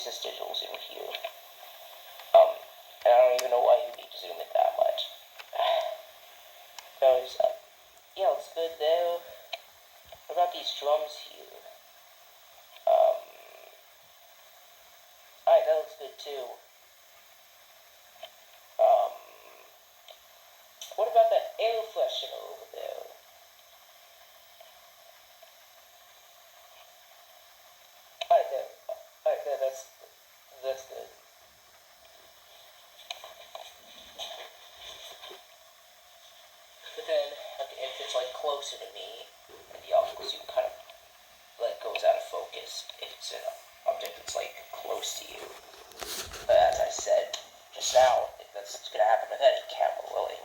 use this digital zoom here. And I don't even know why you need to zoom it that much. Because, yeah, looks good though. What about these drums here? Alright, that looks good too. What about that air freshener over there? Alright, there, that's good. But then, if it's like closer to me, and the optical zoom kind of like goes out of focus if it's an object that's like close to you. But as I said just now, that's gonna happen with any camera, really.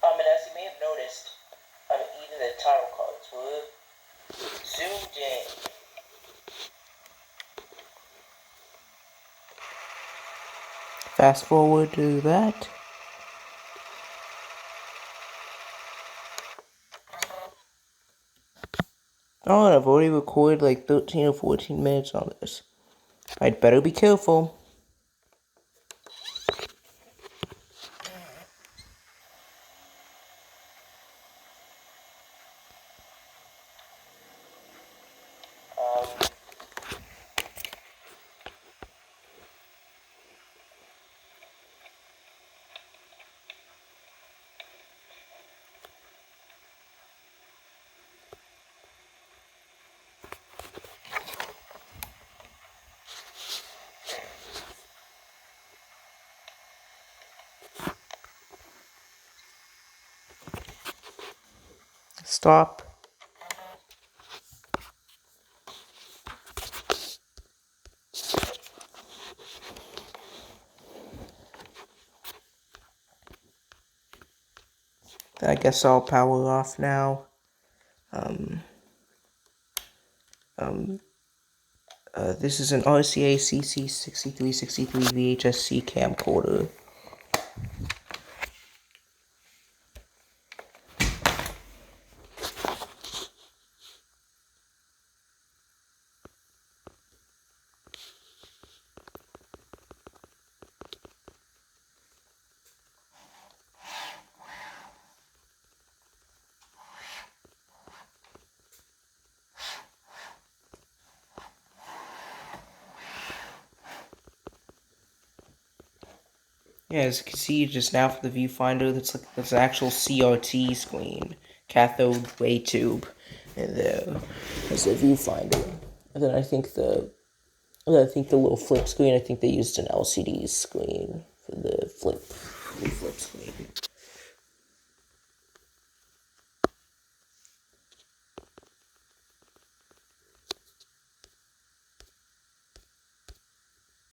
And as you may have noticed, even the title cards were zoomed in. Fast forward to that. Oh, I've already recorded like 13 or 14 minutes on this. I'd better be careful. Stop. I guess I'll power off now. This is an RCA cc6363 vhs-c camcorder. Yeah, as you can see just now for the viewfinder, that's an actual CRT screen, cathode ray tube, and there's a viewfinder. And then I think the little flip screen, I think they used an LCD screen for the flip screen.